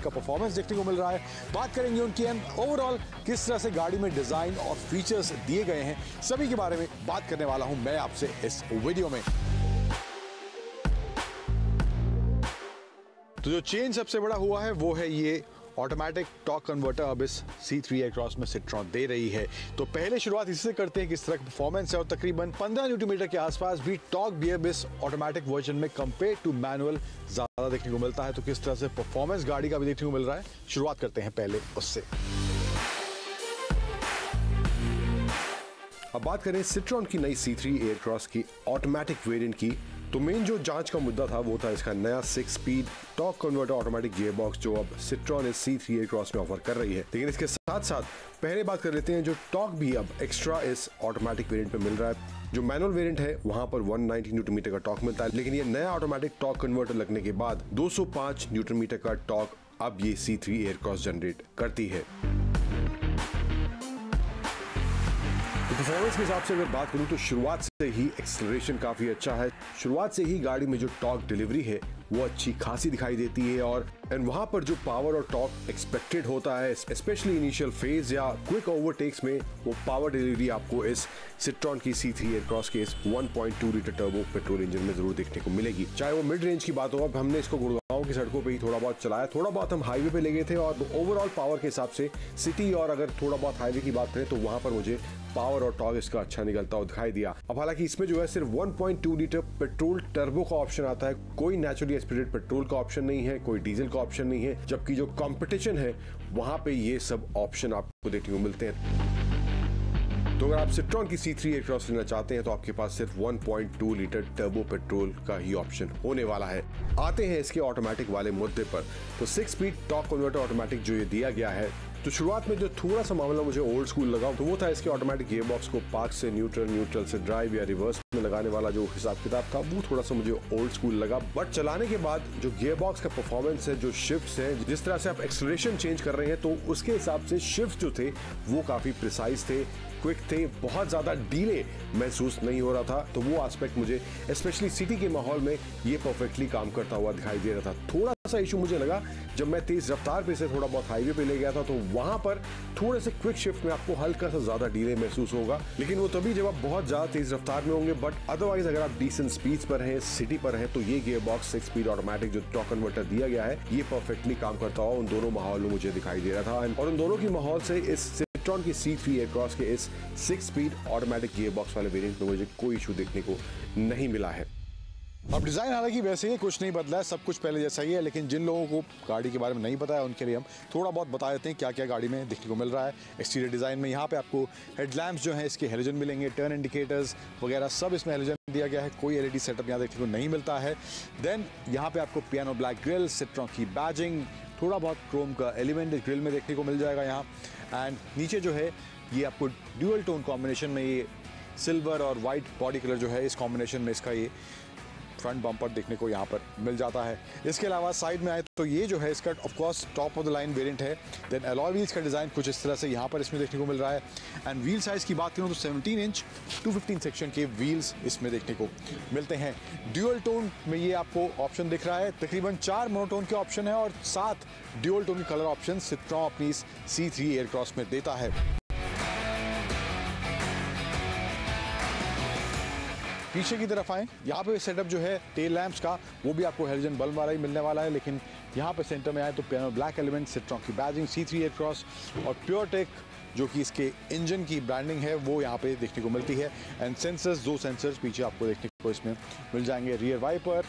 का परफॉर्मेंस देखने को मिल रहा है, बात करेंगे उनकी एंड ओवरऑल किस तरह से गाड़ी में डिजाइन और फीचर्स दिए गए हैं, सभी के बारे में बात करने वाला हूं मैं आपसे इस वीडियो में। तो जो चेंज सबसे बड़ा हुआ है वो है ये ऑटोमेटिक टॉर्क कन्वर्टर अब इस C3 एयरक्रॉस में सिट्रॉन दे रही है। तो पहले शुरुआत इससे करते हैं किस तरह का परफॉर्मेंस है और तकरीबन 15 न्यूटन मीटर के आसपास भी टॉर्क भी अब इस ऑटोमेटिक वर्जन में कंपेयर टू मैनुअल ज्यादा देखने को मिलता है। तो किस तरह से परफॉर्मेंस गाड़ी का भी देखने को मिल रहा है, शुरुआत करते हैं पहले उससे। अब बात करें सिट्रॉन की नई C3 एयरक्रॉस की ऑटोमेटिक वेरिएंट की, तो मेन जो जांच का मुद्दा था वो था इसका नया 6 speed torque converter automatic gearbox जो अब सिट्रॉन इस C3 एयरक्रॉस में ऑफर कर रही है। लेकिन इसके साथ साथ पहले बात कर लेते हैं जो टॉर्क भी अब एक्स्ट्रा इस ऑटोमेटिक वेरिएंट पे मिल रहा है। जो मैनुअल वेरिएंट है वहां पर 190 न्यूटन मीटर का टॉर्क मिलता है, लेकिन ये नया ऑटोमेटिक टॉर्क कन्वर्टर लगने के बाद 205 न्यूटन मीटर का टॉर्क अब ये C3 एयरक्रॉस जनरेट करती है। परफॉर्मेंस के हिसाब से अगर बात करूं तो शुरुआत से ही एक्सेलरेशन काफी अच्छा है। शुरुआत से ही गाड़ी में जो टॉर्क डिलीवरी है वो अच्छी खासी दिखाई देती है और वहां पर जो पावर और टॉर्क एक्सपेक्टेड होता है स्पेशली इनिशियल फेज या क्विक ओवरटेक्स में, वो पावर डिलीवरी आपको इस सिट्रॉन की C3 एयरक्रॉस के इस 1.2 लीटर टर्बो पेट्रोल इंजन में जरूर देखने को मिलेगी। चाहे वो मिड रेंज की बात हो, अब हमने इसको गुड़गांव की सड़कों पे ही थोड़ा बहुत चलाया, थोड़ा बहुत हम हाईवे पे ले गए थे और ओवरऑल पावर के हिसाब से सिटी और अगर थोड़ा बहुत हाईवे की बात करें तो वहां पर मुझे पावर और टॉर्क इसका अच्छा निकलता हुआ दिखाई दिया। अब हालांकि इसमें जो है सिर्फ 1.2 लीटर पेट्रोल टर्बो का ऑप्शन आता है, कोई नेचुरली एस्पिरेटेड पेट्रोल का ऑप्शन नहीं है, कोई डीजल का ऑप्शन नहीं है, जबकि जो कंपटीशन है वहां पे ये सब ऑप्शन आपको देखने को मिलते हैं। तो अगर आप सिट्रॉन की C3 एयरक्रॉस लेना चाहते हैं तो आपके पास सिर्फ 1.2 लीटर टर्बो पेट्रोल का ही ऑप्शन होने वाला है। आते हैं इसके ऑटोमेटिक वाले मुद्दे पर। तो 6 स्पीड टॉर्क कन्वर्टर ऑटोमेटिक जो ये दिया गया है, तो शुरुआत में जो थोड़ा सा मामला मुझे ओल्ड स्कूल लगा तो वो था इसके ऑटोमेटिक गियरबॉक्स को पार्क से न्यूट्रल, न्यूट्रल से ड्राइव या रिवर्स में लगाने वाला जो हिसाब किताब था वो थोड़ा सा मुझे ओल्ड स्कूल लगा। बट चलाने के बाद जो गियरबॉक्स का परफॉर्मेंस है, जो शिफ्ट्स है, जिस तरह से आप एक्सेलरेशन चेंज कर रहे हैं, तो उसके हिसाब से शिफ्ट जो थे वो काफी प्रिसाइज थे, क्विक थे, बहुत ज्यादा डीले महसूस नहीं हो रहा था। तो वो एस्पेक्ट मुझे स्पेशली सिटी के माहौल में ये परफेक्टली काम करता हुआ दिखाई दे रहा था। थोड़ा सा इशू मुझे लगा जब मैं तेज रफ्तार पे से थोड़ा बहुत हाईवे पे ले गया था, तो वहां पर थोड़े से क्विक शिफ्ट में आपको हल्का सा ज्यादा डीले महसूस होगा, लेकिन वो तभी जब आप बहुत ज्यादा तेज रफ्तार में होंगे। बट अदरवाइज अगर आप डिसेंट स्पीड्स पर हैं, सिटी पर हैं, तो ये गियरबॉक्स 6 स्पीड ऑटोमेटिक जो टॉर्क कन्वर्टर दिया गया है ये परफेक्टली काम करता हुआ उन दोनों माहौल में मुझे दिखाई दे रहा था। और उन दोनों की माहौल से इस सिट्रॉन की C3 एयरक्रॉस के इस 6 स्पीड ऑटोमेटिक गियरबॉक्स वाले वेरिएंट में मुझे कोई इशू देखने को नहीं मिला है। अब डिज़ाइन हालांकि वैसे ही कुछ नहीं बदला है, सब कुछ पहले जैसा ही है, लेकिन जिन लोगों को गाड़ी के बारे में नहीं पता है उनके लिए हम थोड़ा बहुत बता देते हैं क्या क्या गाड़ी में देखने को मिल रहा है। एक्सटीरियर डिज़ाइन में यहाँ पे आपको हेडलैम्प्स जो हैं इसके हेलोजन मिलेंगे, टर्न इंडिकेटर्स वगैरह सब इसमें हेलोजन दिया गया है, कोई LED सेटअप यहाँ देखने को नहीं मिलता है। देन यहाँ पे आपको पियानो ब्लैक ग्रिल, सिट्रॉन की बैजिंग, थोड़ा बहुत क्रोम का एलिमेंट ग्रिल में देखने को मिल जाएगा यहाँ। एंड नीचे जो है ये आपको ड्यूअल टोन कॉम्बिनेशन में ये सिल्वर और वाइट बॉडी कलर जो है इस कॉम्बिनेशन में इसका ये फ्रंट बम्पर देखने को यहाँ पर मिल जाता है। इसके अलावा साइड में आए तो ये जो है इसका of course top of the line variant है। देन अलॉय व्हील्स का डिज़ाइन कुछ इस तरह से यहाँ पर इसमें देखने को मिल रहा है। एंड व्हील साइज़ की बात करूँ तो 17 इंच 215 सेक्शन के व्हील्स इसमें देखने को मिलते हैं। ड्यूअल टोन में ये आपको ऑप्शन दिख रहा है, तकरीबन 4 मोनोटोन के ऑप्शन है और 7 ड्यूअल टोन के कलर ऑप्शन सिट्रॉन अपनी C3 एयरक्रॉस में देता है। पीछे की तरफ आए, यहाँ पे सेटअप जो है टेल लैंप्स का वो भी आपको हेलोजन बल्ब वाला ही मिलने वाला है, लेकिन यहाँ पे सेंटर में आए तो पियानो ब्लैक एलिमेंट, सिट्रॉन की बैजिंग, C3 एयरक्रॉस और प्योरटेक जो कि इसके इंजन की ब्रांडिंग है वो यहाँ पे देखने को मिलती है। एंड सेंसर्स, 2 सेंसर्स पीछे आपको देखने को इसमें मिल जाएंगे। रियर वाइपर,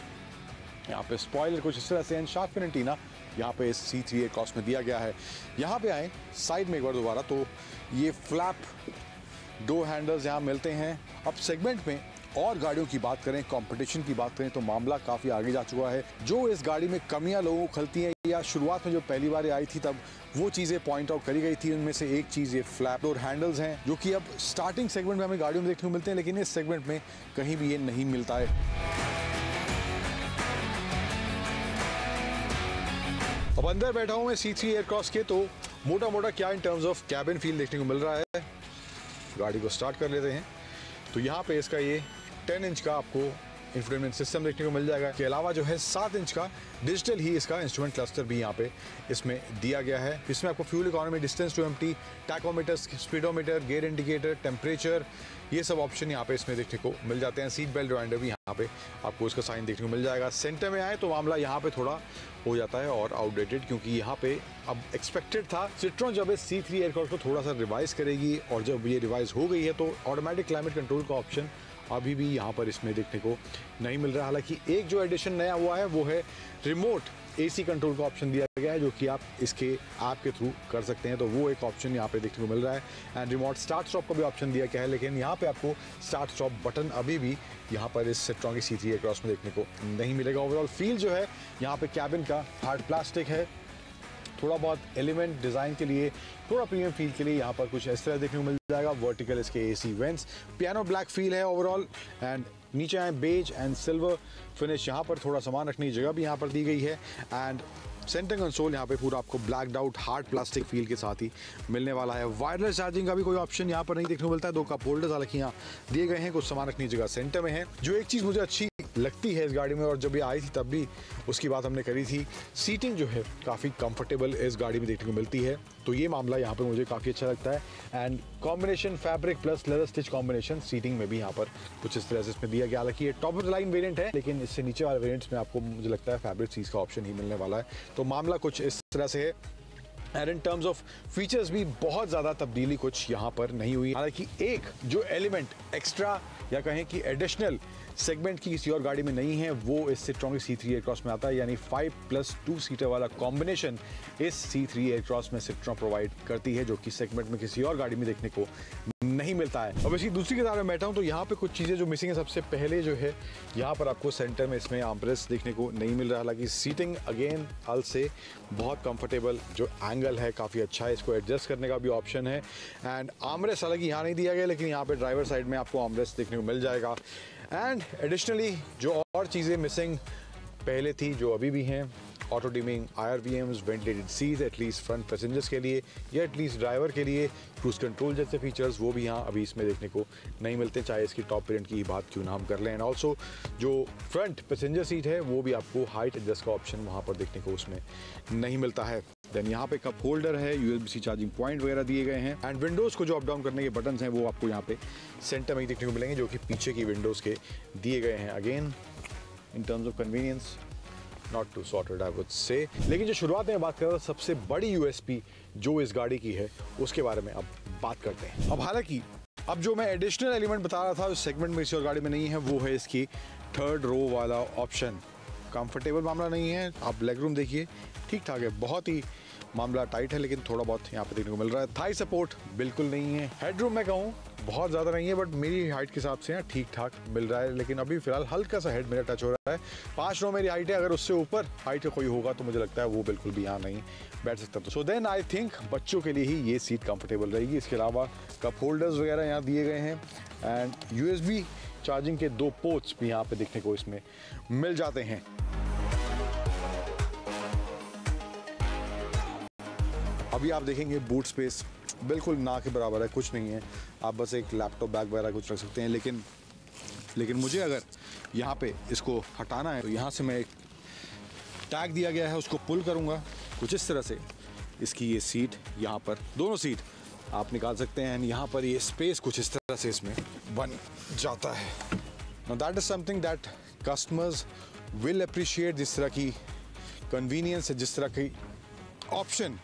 यहाँ पे स्पॉइलर कुछ इस तरह से, एंड शार्क फिन एंटीना यहाँ पे C3 एयरक्रॉस में दिया गया है। यहाँ पे आए साइड में एक बार दोबारा तो ये फ्लैप 2 हैंडल्स यहाँ मिलते हैं। अब सेगमेंट में और गाड़ियों की बात करें, कंपटीशन की बात करें तो मामला काफ़ी आगे जा चुका है। जो इस गाड़ी में कमियां लोगों को खलती हैं या शुरुआत में जो पहली बार आई थी तब वो चीज़ें पॉइंट आउट करी गई थी, उनमें से एक चीज़ ये फ्लैप डोर हैंडल्स हैं जो कि अब स्टार्टिंग सेगमेंट में हमें गाड़ियों में देखने को मिलते हैं, लेकिन इस सेगमेंट में कहीं भी ये नहीं मिलता है। अब अंदर बैठा हूँ मैं C3 एयरक्रॉस के, तो मोटा मोटा क्या इन टर्म्स ऑफ कैबिन फील देखने को मिल रहा है। गाड़ी को स्टार्ट कर लेते हैं तो यहाँ पे इसका ये 10 इंच का आपको इंफोटेनमेंट सिस्टम देखने को मिल जाएगा। इसके अलावा जो है 7 इंच का डिजिटल ही इसका इंस्ट्रूमेंट क्लस्टर भी यहाँ पे इसमें दिया गया है। इसमें आपको fuel economy, distance to empty, tachometer, speedometer, gear indicator, temperature, ये सब ऑप्शन यहाँ पे इसमें देखने को मिल जाते हैं। सीट बेल्ट रिमाइंडर भी यहाँ पे आपको इसका साइन देखने को मिल जाएगा। सेंटर में आए तो मामला यहाँ पे थोड़ा हो जाता है और आउटडेटेड, क्योंकि यहाँ पे अब एक्सपेक्टेड था सिट्रोन जब इस C3 एयरक्राफ्ट को थोड़ा सा रिवाइज करेगी, और जब ये रिवाइज हो गई है तो ऑटोमेटिक क्लाइमेट कंट्रोल का ऑप्शन अभी भी यहाँ पर इसमें देखने को नहीं मिल रहा। हालांकि एक जो एडिशन नया हुआ है वो है रिमोट AC कंट्रोल का ऑप्शन दिया गया है, जो कि आप इसके ऐप के थ्रू कर सकते हैं, तो वो एक ऑप्शन यहाँ पे देखने को मिल रहा है। एंड रिमोट स्टार्ट स्टॉप का भी ऑप्शन दिया गया है, लेकिन यहाँ पे आपको स्टार्ट स्टॉप बटन अभी भी यहाँ पर इस सिट्रोन की C3 एयरक्रॉस में देखने को नहीं मिलेगा। ओवरऑल फील जो है यहाँ पे कैबिन का हार्ड प्लास्टिक है, थोड़ा बहुत एलिमेंट डिज़ाइन के लिए, थोड़ा प्रीमियम फील के लिए यहाँ पर कुछ इस तरह देखने को मिल जाएगा। वर्टिकल इसके AC vents, piano black feel है ओवरऑल। एंड नीचे आए बेज एंड सिल्वर फिनिश, यहाँ पर थोड़ा सामान रखने की जगह भी यहाँ पर दी गई है। एंड सेंटर कंसोल यहाँ पे पूरा आपको blacked out hard plastic feel के साथ ही मिलने वाला है। वायरलेस चार्जिंग का भी कोई ऑप्शन यहाँ पर नहीं देखने को मिलता है। 2 कप होल्डर्स हालांकि यहाँ दिए गए हैं, कुछ सामान रखने की जगह सेंटर में है। जो एक चीज़ मुझे अच्छी लगती है इस गाड़ी में, और जब ये आई थी तब भी उसकी बात हमने करी थी, सीटिंग जो है काफ़ी कंफर्टेबल इस गाड़ी में देखने को मिलती है, तो ये मामला यहाँ पर मुझे काफ़ी अच्छा लगता है। And combination fabric plus leather stitch combination seating में भी यहाँ पर कुछ इस तरह से इसमें दिया गया। हालांकि ये top of the line variant है, लेकिन इससे नीचे वाले वेरिएंट्स में आपको मुझे लगता है फैब्रिक सीट्स का ऑप्शन ही मिलने वाला है, तो मामला कुछ इस तरह से है। And in terms of features भी बहुत ज़्यादा तब्दीली कुछ यहाँ पर नहीं हुई। हालांकि एक जो एलिमेंट एक्स्ट्रा या कहें कि एडिशनल सेगमेंट की किसी और गाड़ी में नहीं है, वो इस सिट्रोन की C3 एयरक्रॉस में आता है, यानी 5+2 सीटर वाला कॉम्बिनेशन इस C3 एयरक्रॉस में सिट्रोन प्रोवाइड करती है, जो कि सेगमेंट में किसी और गाड़ी में देखने को नहीं मिलता है। अब इसकी दूसरी किताब में बैठा हूँ तो यहाँ पे कुछ चीज़ें जो मिसिंग है। सबसे पहले जो है यहाँ पर आपको सेंटर में इसमें आर्मरेस्ट देखने को नहीं मिल रहा। हालांकि सीटिंग अगेन हल से बहुत कंफर्टेबल, जो एंगल है काफ़ी अच्छा है, इसको एडजस्ट करने का भी ऑप्शन है। एंड आर्मरेस्ट हालांकि यहाँ नहीं दिया गया, लेकिन यहाँ पे ड्राइवर साइड में आपको आर्मरेस्ट देखने को मिल जाएगा। एंड एडिशनली जो और चीज़ें मिसिंग पहले थी, जो अभी भी हैं, auto dimming, IRVMs, ventilated seat at least front passengers के लिए या एटलीस्ट ड्राइवर के लिए, क्रूज कंट्रोल जैसे फीचर्स वो भी यहाँ अभी इसमें देखने को नहीं मिलते, चाहे इसकी टॉप वेरिएंट की बात क्यों ना हम कर लें। एंड ऑल्सो जो फ्रंट पैसेंजर सीट है वो भी आपको हाइट एडजस्ट का ऑप्शन वहाँ पर देखने को उसमें नहीं मिलता है। देन यहाँ पे कप होल्डर है, USB-C चार्जिंग पॉइंट वगैरह दिए गए हैं। एंड विंडोज़ को जो अप डाउन करने के बटन्स हैं वो आपको यहाँ पे सेंटर में ही देखने को मिलेंगे, जो कि पीछे की विंडोज़ के दिए गए हैं। Again in terms of convenience not to sorted I would say. लेकिन जो शुरुआत में बात कर रहा था, सबसे बड़ी USP जो इस गाड़ी की है उसके बारे में अब बात करते हैं। अब हालांकि अब जो मैं एडिशनल एलिमेंट बता रहा था उस सेगमेंट में किसी और गाड़ी में नहीं है, वो है इसकी 3rd रो वाला ऑप्शन। कंफर्टेबल मामला नहीं है। आप लेग रूम देखिए, ठीक ठाक है, बहुत ही मामला टाइट है, लेकिन थोड़ा बहुत यहाँ पे देखने को मिल रहा है। थाई सपोर्ट बिल्कुल नहीं है। हेडरूम मैं कहूँ बहुत ज़्यादा नहीं है, बट मेरी हाइट के हिसाब से यहाँ ठीक ठाक मिल रहा है, लेकिन अभी फिलहाल हल्का सा हेड मेरा टच हो रहा है। 5 रो मेरी हाइट है, अगर उससे ऊपर हाइट का कोई होगा तो मुझे लगता है वो बिल्कुल भी यहाँ नहीं बैठ सकता। तो सो देन आई थिंक बच्चों के लिए ही ये सीट कंफर्टेबल रहेगी। इसके अलावा कप होल्डर्स वगैरह यहाँ दिए गए हैं। एंड USB चार्जिंग के 2 पोर्ट्स भी यहाँ पे देखने को इसमें मिल जाते हैं। अभी आप देखेंगे बूट स्पेस बिल्कुल ना के बराबर है, कुछ नहीं है। आप बस एक लैपटॉप बैग वगैरह कुछ रख सकते हैं, लेकिन मुझे अगर यहाँ पे इसको हटाना है तो यहाँ से मैं एक टैग दिया गया है उसको पुल करूँगा कुछ इस तरह से। इसकी ये सीट यहाँ पर, दोनों सीट आप निकाल सकते हैं। यहाँ पर ये स्पेस कुछ इस तरह से इसमें बन जाता है। Now that is something that customers will appreciate. जिस तरह की कन्वीनियंस है, जिस तरह की ऑप्शन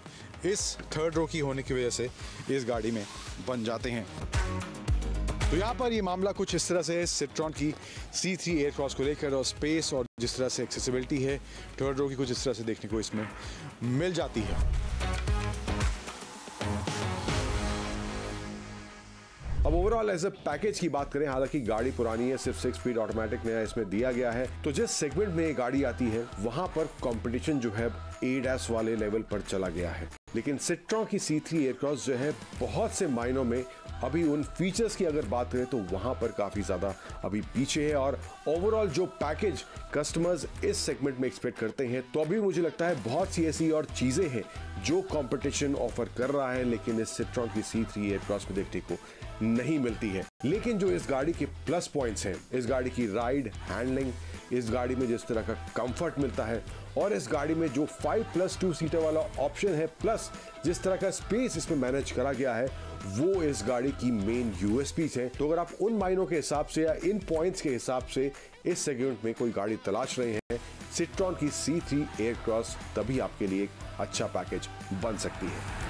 इस 3rd रो की होने की वजह से इस गाड़ी में बन जाते हैं। तो यहाँ पर ये मामला कुछ इस तरह से है सिट्रोन की C3 एयरक्रॉस को लेकर, और स्पेस और जिस तरह से एक्सेसिबिलिटी है 3rd रो की कुछ इस तरह से देखने को इसमें मिल जाती है। अब ओवरऑल एज ए पैकेज की बात करें, हालांकि गाड़ी पुरानी है, सिर्फ 6 स्पीड ऑटोमेटिक नया इसमें दिया गया है, तो जिस सेगमेंट में ये गाड़ी आती है वहां पर कंपटीशन जो है ADAS वाले लेवल पर चला गया है। लेकिन सिट्रॉन की C3 एयरक्रॉस जो है बहुत से मायनों में अभी उन फीचर्स की अगर बात करें तो वहां पर काफी ज्यादा अभी पीछे है। और ओवरऑल जो पैकेज कस्टमर्स इस सेगमेंट में एक्सपेक्ट करते हैं, तो अभी मुझे लगता है बहुत सी ऐसी और चीजें हैं जो कंपटीशन ऑफर कर रहा है, लेकिन इस सिट्रॉन की C3 एयरक्रॉस में देखने को नहीं मिलती है। लेकिन जो इस गाड़ी के प्लस पॉइंट्स हैं, इस गाड़ी की राइड हैंडलिंग, इस गाड़ी में जिस तरह का कंफर्ट मिलता है और इस गाड़ी में जो 5+2 सीटर वाला ऑप्शन है, प्लस जिस तरह का स्पेस इसमें मैनेज करा गया है, वो इस गाड़ी की मेन यूएसपीज है। तो अगर आप उन मायनों के हिसाब से या इन पॉइंट्स के हिसाब से इस सेगमेंट में कोई गाड़ी तलाश रहे हैं, सिट्रॉन की C3 एयरक्रॉस तभी आपके लिए एक अच्छा पैकेज बन सकती है।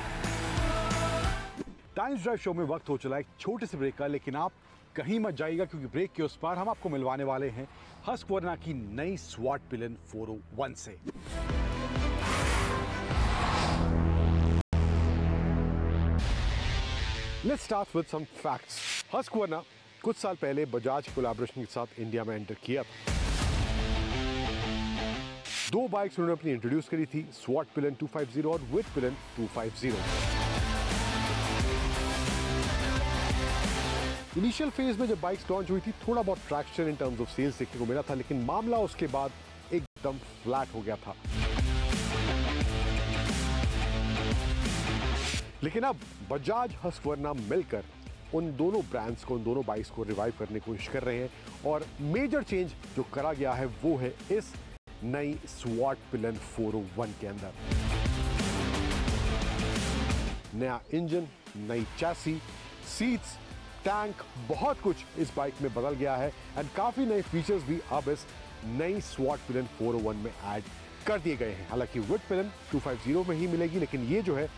टाइम्स ड्राइव शो में वक्त हो चला एक छोटे से ब्रेक का, लेकिन आप कहीं मत जाइएगा क्योंकि ब्रेक के उस पार हम आपको मिलवाने वाले हैं हस्कवर्ना की नई स्वाट पिलन 401 से। Let's start with some facts. Husqvarna कुछ साल पहले बजाज कोलैबोरेशन के साथ इंडिया में एंटर किया था। 2 बाइक्स उन्होंने अपनी इंट्रोड्यूस करी थी, स्वाट पिलन 250 और विद पिलन 250। इनिशियल फेज में जब बाइक्स लॉन्च हुई थी, थोड़ा बहुत traction in terms of sales देखने को मिला था, लेकिन मामला उसके बाद एकदम फ्लैट हो गया था। लेकिन अब बजाज हस्कवर्ना मिलकर उन दोनों ब्रांड्स को, उन दोनों बाइक्स को रिवाइव करने की कोशिश कर रहे हैं और मेजर चेंज जो करा गया है वो है इस नई स्वाट पिलन 401 के अंदर। नया इंजन, नई चैसी, सीट्स, टैंक, बहुत कुछ इस बाइक में बदल गया है एंड काफी नए फीचर्स भी अब इस नई स्वाट पिलन 401 में ऐड कर दिए गए हैं। हालांकि विद पिलन 250 में ही मिलेगी, लेकिन ये जो है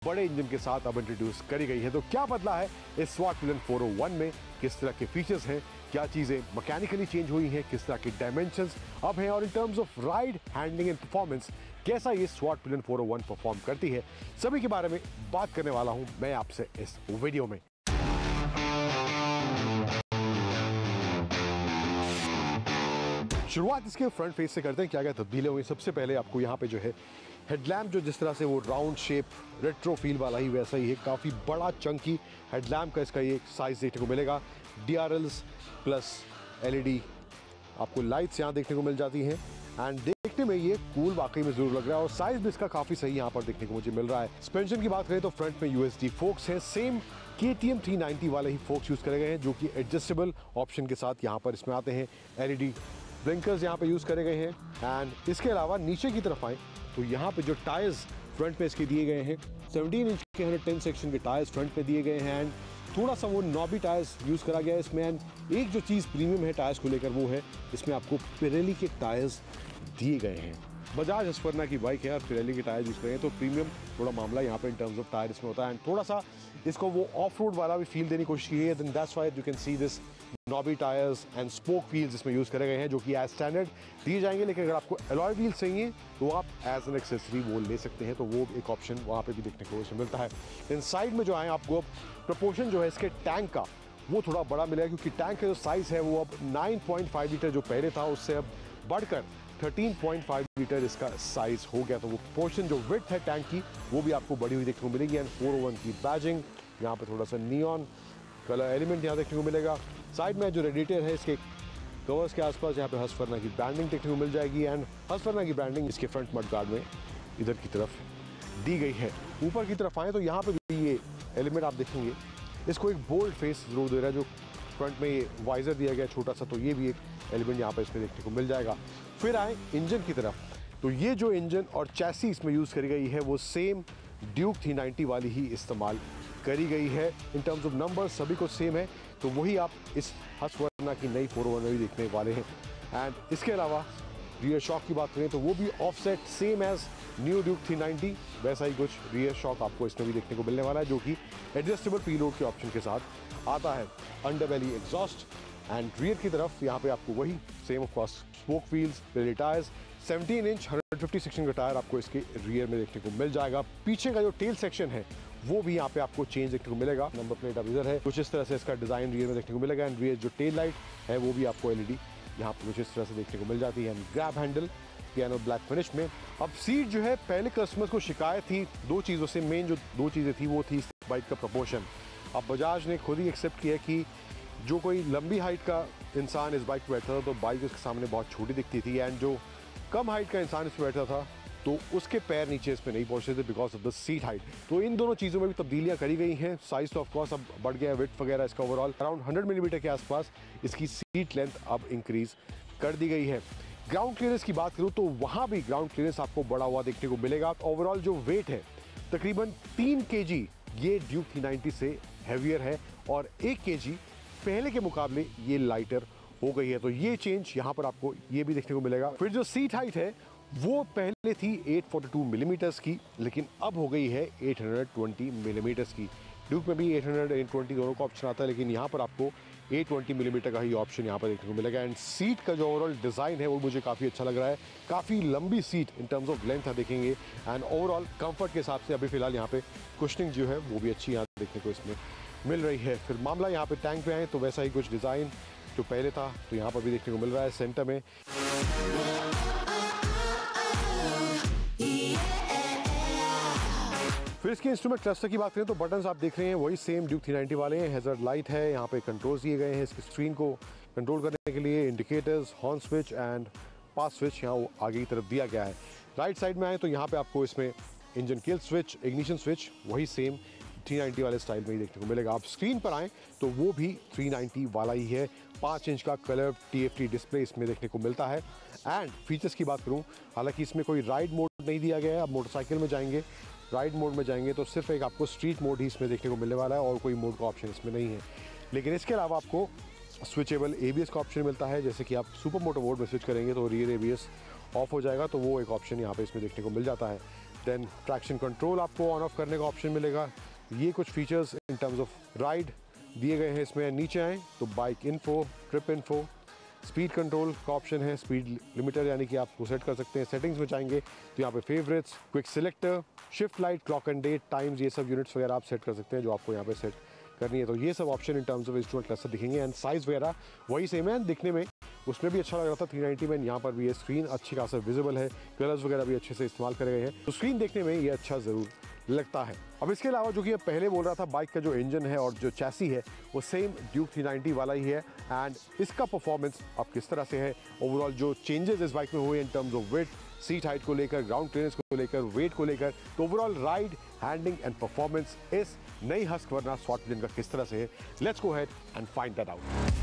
बड़े इंजन के साथ अब इंट्रोड्यूस करी गई है। तो क्या बदला है इस स्वाट पिलन 401 में, किस तरह के फीचर्स हैं, क्या चीजें मैकेनिकली चेंज हुई हैं, किस तरह के डायमेंशंस अब हैं और इन terms of ride handling and performance कैसा ये स्वाट पिलन 401 परफॉर्म करती है, सभी के बारे में बात करने वाला हूं मैं आपसे इस वीडियो में। शुरुआत इसके फ्रंट फेस से करते हैं, क्या क्या तब्दीलें हुई। सबसे पहले आपको यहाँ पे जो है हेडलैम्प, जो जिस तरह से वो राउंड शेप रेट्रो फील वाला ही वैसा ही है, काफ़ी बड़ा चंकी हेडलैम्प का इसका ये साइज देखने को मिलेगा। DRLs प्लस LED आपको लाइट्स यहाँ देखने को मिल जाती हैं एंड देखने में ये कूल वाकई में जरूर लग रहा है और साइज भी इसका काफ़ी सही यहाँ पर देखने को मुझे मिल रहा है। सस्पेंशन की बात करें तो फ्रंट में USD फोक्स है, सेम KTM 390 वाले ही फोक्स यूज़ करे गए हैं, जो कि एडजस्टेबल ऑप्शन के साथ यहाँ पर इसमें आते हैं। LED ब्लिंकर्स यहाँ पे यूज़ करे गए हैं एंड इसके अलावा नीचे की तरफ आए तो यहाँ पे जो टायर्स फ्रंट में इसके दिए गए हैं, 17 इंच के 110 सेक्शन के टायर्स फ्रंट में दिए गए हैं एंड थोड़ा सा वो नॉबी टायर्स यूज़ करा गया है इसमें। एंड एक जो चीज़ प्रीमियम है टायर्स को लेकर वो है इसमें आपको पिरेली के टायर्स दिए गए हैं। बजाज हस्कवर्ना की बाइक है और पिरेली के टायर्स यूज़ करेंगे तो प्रीमियम थोड़ा मामला यहाँ पे इन टर्म्स ऑफ टायर इसमें होता है एंड थोड़ा सा इसको वो ऑफ रोड वाला भी फील देने की कोशिश की है। Then that's why you can see this knobby tyres and spoke wheels इसमें यूज़ करे गए हैं, जो कि एज स्टैंडर्ड दिए जाएंगे, लेकिन अगर आपको अलॉय व्हील्स चाहिए तो आप एज एन एक्सेसरी वो ले सकते हैं, तो वो एक ऑप्शन वहाँ पे भी देखने को इसमें मिलता है। इन साइड में जो है आपको प्रपोर्शन जो है इसके टैंक का वो थोड़ा बड़ा मिलेगा, क्योंकि टैंक का जो साइज़ है वो अब 9.5 लीटर जो पहले था उससे अब बढ़कर 13.5 लीटर इसका साइज हो गया। तो वो पोर्शन जो विड्थ है टैंक की वो भी आपको बड़ी हुई देखने को मिलेगी एंड 401 की बैजिंग, यहाँ पे थोड़ा सा नियॉन कलर एलिमेंट यहाँ देखने को मिलेगा। साइड में जो रेडिएटर है इसके कवर्स के आसपास यहाँ पे हस्कवर्ना की ब्रांडिंग देखने को मिल जाएगी एंड हस्कवर्ना की ब्रांडिंग इसके फ्रंट मड गार्ड में इधर की तरफ दी गई है। ऊपर की तरफ आए तो यहाँ पे भी ये एलिमेंट आप देखेंगे, इसको एक बोल्ड फेस जरूर दे रहा है, जो फ्रंट में ये वाइजर दिया गया छोटा सा, तो ये भी एक एलिमेंट यहाँ पे इसमें देखने को मिल जाएगा। फिर आए इंजन की तरफ, तो ये जो इंजन और चैसी इसमें यूज़ करी गई है वो सेम ड्यूक 390 वाली ही इस्तेमाल करी गई है। इन टर्म्स ऑफ नंबर सभी को सेम है, तो वही आप इस हस्कवर्ना की नई 401 में भी देखने वाले हैं। एंड इसके अलावा रियर शॉक की बात करें तो वो भी offset same as new Duke 390, वैसा ही कुछ रियर शॉक आपको इसमें भी देखने को मिलने वाला है, जो कि एडजस्टेबल पीलोड के ऑप्शन के साथ आता है। अंडरबेली एग्जॉस्ट एंड रियर की तरफ यहाँ पे आपको वही same of course spoke wheels, Pirelli tyres, 17 inch 150 section का टायर आपको इसके रियर में देखने को मिल जाएगा। पीछे का जो टेल सेक्शन है वो भी यहाँ पे आपको चेंज देखने को मिलेगा। नंबर प्लेट अब इधर है, कुछ इस तरह से इसका डिजाइन रियर में देखने को मिलेगा एंड रियर जो टेल लाइट है वो भी आपको LED यहाँ पे कुछ इस तरह से देखने को मिल जाती है। And grab handle piano black finish में। अब सीट जो है, पहले कस्टमर्स को शिकायत थी दो चीज़ों से, मेन जो दो चीज़ें थी वो थी बाइक का प्रपोर्शन। अब बजाज ने खुद ही एक्सेप्ट किया कि जो कोई लंबी हाइट का इंसान इस बाइक पर बैठता था तो बाइक उसके सामने बहुत छोटी दिखती थी, एंड जो कम हाइट का इंसान इस पर बैठता था तो उसके पैर नीचे इस पर नहीं पहुंचते थे because of the seat height. तो इन दोनों चीज़ों में भी तब्दीलियां करी गई हैं। साइज तो ऑफकोर्स अब बढ़ गया है, विड्थ वगैरह इसका ओवरऑल अराउंड 100 मिलीमीटर के आसपास इसकी सीट लेंथ अब इंक्रीज कर दी गई है। ग्राउंड क्लियरेंस की बात करूँ तो वहाँ भी ग्राउंड क्लियरेंस आपको बढ़ा हुआ देखने को मिलेगा। ओवरऑल जो वेट है तकरीबन 3 kg ये ड्यूक 390 से हैवियर है और 1 kg पहले के मुकाबले ये लाइटर हो गई है। तो ये चेंज यहाँ पर आपको ये भी देखने को मिलेगा। फिर जो सीट हाइट है वो पहले थी 842 मिलीमीटर्स की, लेकिन अब हो गई है 820 मिलीमीटर्स की। ड्यूक में भी 800 820 दोनों का ऑप्शन आता है, लेकिन यहाँ पर आपको 820 मिलीमीटर का ही ऑप्शन यहाँ पर देखने को मिलेगा। एंड सीट का जो ओवरऑल डिज़ाइन है वो मुझे काफ़ी अच्छा लग रहा है। काफ़ी लंबी seat in terms of length देखेंगे, एंड ओवरऑल कंफर्ट के हिसाब से अभी फिलहाल यहाँ पे कुशनिंग जो है वो भी अच्छी यहाँ देखने को इसमें मिल रही है। फिर मामला यहाँ पे टैंक पे आए तो वैसा ही कुछ डिज़ाइन जो पहले था तो यहाँ पर भी देखने को मिल रहा है सेंटर में। फिर इसके इंस्ट्रूमेंट क्लस्टर की बात करें तो बटन्स आप देख रहे हैं वही सेम ड्यूक 390 वाले हैं। हैज़र्ड लाइट है, यहाँ पे कंट्रोल्स दिए गए हैं इसकी स्क्रीन को कंट्रोल करने के लिए, indicators, horn switch and pass switch यहाँ आगे की तरफ दिया गया है। राइट साइड में आए तो यहाँ पे आपको इसमें engine kill switch, ignition switch वही सेम 390 वाले स्टाइल में ही देखने को मिलेगा। आप स्क्रीन पर आएँ तो वो भी 390 वाला ही है। 5 इंच का कलर TFT डिस्प्ले इसमें देखने को मिलता है। एंड फीचर्स की बात करूँ, हालांकि इसमें कोई राइड मोड नहीं दिया गया है। आप मोटरसाइकिल में जाएंगे, राइड मोड में जाएंगे तो सिर्फ एक आपको स्ट्रीट मोड ही इसमें देखने को मिलने वाला है और कोई मोड का ऑप्शन इसमें नहीं है। लेकिन इसके अलावा आपको स्विचेबल ABS का ऑप्शन मिलता है। जैसे कि आप सुपर मोटो मोड में स्विच करेंगे तो रियर ABS ऑफ हो जाएगा, तो वो एक ऑप्शन यहाँ पे इसमें देखने को मिल जाता है। देन ट्रैक्शन कंट्रोल आपको ऑन ऑफ करने का ऑप्शन मिलेगा। ये कुछ features in terms of ride दिए गए हैं इसमें। नीचे आएँ तो bike info, trip info, speed control का ऑप्शन है, स्पीड लिमिटर यानी कि आप वो सेट कर सकते हैं। सेटिंग्स में जाएंगे तो यहाँ पे favourites, quick selector, shift light, clock and date, times, ये सब यूनिट्स वगैरह आप सेट कर सकते हैं जो आपको यहाँ पे सेट करनी है। तो ये सब option in terms of instrument cluster दिखेंगे। एंड साइज़ वगैरह वही सेम है, दिखने में उसमें भी अच्छा लग रहा था 390 में। यहाँ पर भी ये स्क्रीन अच्छी खासा विजिबल है, कलर्स वगैरह भी अच्छे से इस्तेमाल करे गए हैं, तो स्क्रीन देखने में ये अच्छा ज़रूर लगता है। अब इसके अलावा जो कि मैं पहले बोल रहा था, बाइक का जो इंजन है और जो चैसी है वो सेम ड्यूक 390 वाला ही है। एंड इसका परफॉर्मेंस अब किस तरह से है, ओवरऑल जो चेंजेस इस बाइक में हुए in terms of weight, seat height को लेकर, ग्राउंड क्लियरेंस को लेकर, वेट को लेकर, तो overall ride, handling and performance इस नई हस्कवर्ना स्वॉट पिलियन का किस तरह से है, let's go ahead and find that out.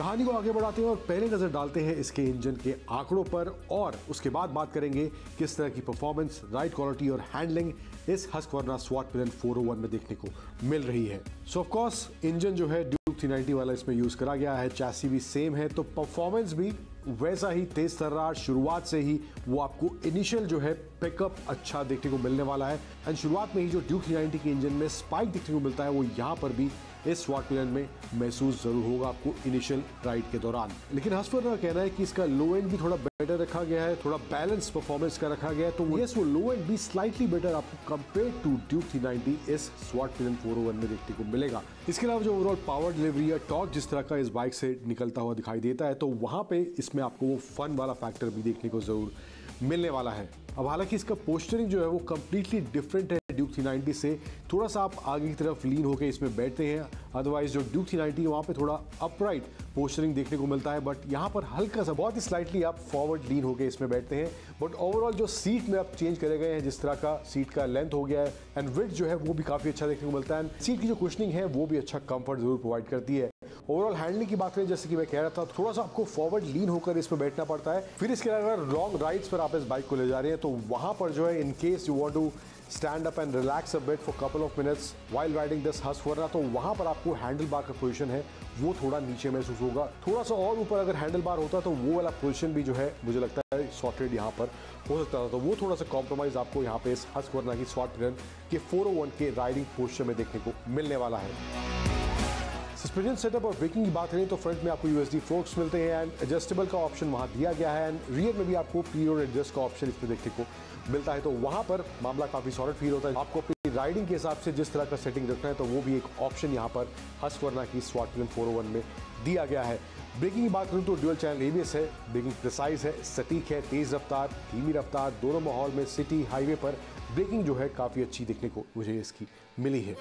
कहानी को आगे बढ़ाते हैं और पहले नजर डालते हैं इसके इंजन के आंकड़ों पर, और उसके बाद बात करेंगे किस तरह की परफॉर्मेंस, राइड क्वालिटी और हैंडलिंग इस हस्कवर्ना स्वॉट पिलियन 401 में देखने को मिल रही है। सो ऑफ कोर्स इंजन जो है ड्यूक 390 वाला इसमें यूज करा गया है, चैसी भी सेम है, तो परफॉर्मेंस भी वैसा ही तेज तर्रार। शुरुआत से ही वो आपको इनिशियल जो है पिकअप अच्छा देखने को मिलने वाला है। एंड शुरुआत में ही जो ड्यूक 390 के इंजन में स्पाइक देखने को मिलता है वो यहाँ पर भी इस स्वॉट पिलियन में महसूस जरूर होगा आपको इनिशियल राइड के दौरान। लेकिन हस्कवर्ना का कहना है कि इसका लो एंड भी थोड़ा बेटर रखा गया है, थोड़ा बैलेंस परफॉर्मेंस का रखा गया है, तो यस वो लो एंड भी स्लाइटली बेटर आपको कंपेयर टू ड्यूक 390 इस स्वॉट पिलियन 401 में देखने को मिलेगा। इसके अलावा जो ओवरऑल पावर डिलीवरी या टॉर्क जिस तरह का इस बाइक से निकलता हुआ दिखाई देता है, तो वहां पे इसमें आपको वो फन वाला फैक्टर भी देखने को जरूर मिलने वाला है। अब हालांकि इसका पोस्चरिंग जो है वो कम्प्लीटली डिफरेंट है ड्यूक 390 से। थोड़ा सा आप आगे की तरफ लीन होकर इसमें बैठते हैं, अदरवाइज जो ड्यूक 390 है वहाँ पे थोड़ा अपराइट पोस्चरिंग देखने को मिलता है, बट यहाँ पर हल्का सा बहुत ही स्लाइटली आप फॉरवर्ड लीन होकर इसमें बैठते हैं। बट ओवरऑल जो सीट में आप चेंज करे गए हैं, जिस तरह का सीट का लेंथ हो गया है एंड विड्थ जो है वो भी काफ़ी अच्छा देखने को मिलता है। सीट की जो कुशनिंग है वो भी अच्छा कंफर्ट जरूर प्रोवाइड करती है। ओवरऑल हैंडलिंग की बात करें, जैसे कि मैं कह रहा था, थोड़ा सा आपको फॉरवर्ड लीन होकर इसमें बैठना पड़ता है। फिर इसके अलावा लॉन्ग राइड्स पर आप इस बाइक को ले जा रहे हैं तो वहाँ पर जो है in case you want to stand up and relax a bit for couple of minutes while riding this Husqvarna, तो वहाँ पर आपको हैंडल बार का पोजीशन है वो थोड़ा नीचे महसूस होगा। थोड़ा सा और ऊपर अगर हैंडल बार होता तो वो वाला पोजीशन भी जो है मुझे लगता है सॉर्टेड यहाँ पर हो सकता था, तो वो थोड़ा सा कॉम्प्रोमाइज आपको यहाँ पे इस हस्कवर्ना की स्वॉट पिलियन के 401 के राइडिंग पोस्चर में देखने को मिलने वाला है। सस्पेंशन सेटअप और ब्रेकिंग की बात करें तो फ्रंट में आपको यूएसडी फोर्क्स मिलते हैं एंड एडजस्टेबल का ऑप्शन वहां दिया गया है एंड रियर में भी आपको पीरियड एडजस्ट का ऑप्शन इसमें देखने को मिलता है, तो वहां पर मामला काफी सॉलिड फील होता है। आपको अपनी राइडिंग के हिसाब से जिस तरह का सेटिंग रखना है तो वो भी एक ऑप्शन यहाँ पर हस्कवर्ना की स्वाट पिलियन 401 में दिया गया है। ब्रेकिंग की बात करूं तो ड्यूल चैनल एबीएस है, ब्रेकिंग प्रिसाइज है, सटीक है, तेज रफ्तार, धीमी रफ्तार, दोनों माहौल में सिटी हाईवे पर ब्रेकिंग जो है काफी अच्छी देखने को मुझे इसकी मिली है।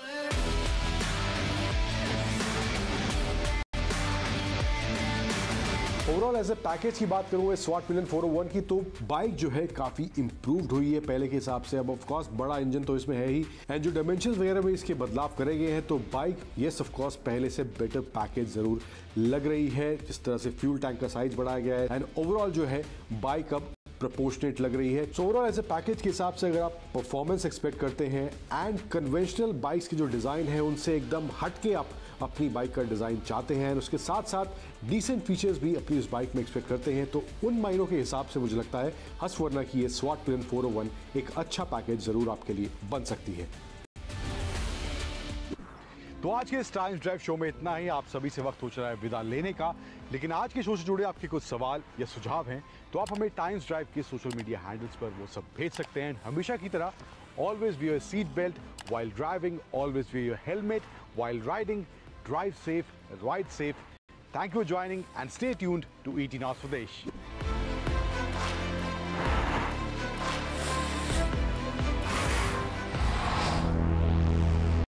ओवरऑल एज ए पैकेज की बात करूं इस स्वाट पिलियन 401 की तो बाइक जो है काफी इंप्रूव्ड हुई है पहले के हिसाब से। अब ऑफ कोर्स बड़ा इंजन तो इसमें है ही एंड जो डायमेंशंस वगैरह में इसके बदलाव करे गए हैं तो बाइक यस ऑफ कोर्स पहले से बेटर पैकेज जरूर लग रही है। जिस तरह से फ्यूल टैंक का साइज बढ़ाया गया है एंड ओवरऑल जो है बाइक अब प्रोपोर्शनेट लग रही है। So overall as a package के हिसाब से अगर आप परफॉर्मेंस एक्सपेक्ट करते हैं एंड कन्वेंशनल बाइक्स की जो डिजाइन है उनसे एकदम हटके आप अपनी बाइक का डिजाइन चाहते हैं, उसके साथ साथ डिसेंट फीचर्स भी अपनी उस बाइक में एक्सपेक्ट करते हैं, तो उन मायनों के हिसाब से मुझे लगता है हस्कवर्ना की ये स्वाट पिलियन 401 एक अच्छा पैकेज जरूर आपके लिए बन सकती है। तो आज के इस टाइम्स ड्राइव शो में इतना ही। आप सभी से वक्त हो चला है विदा लेने का, लेकिन आज के शो से जुड़े आपके कुछ सवाल या सुझाव हैं तो आप हमें टाइम्स ड्राइव के सोशल मीडिया हैंडल्स पर वो सब भेज सकते हैं। हमेशा की तरह always wear your seat belt while driving, always wear your helmet while riding, drive safe, ride safe. Thank you for joining and stay tuned to ET North Pradesh.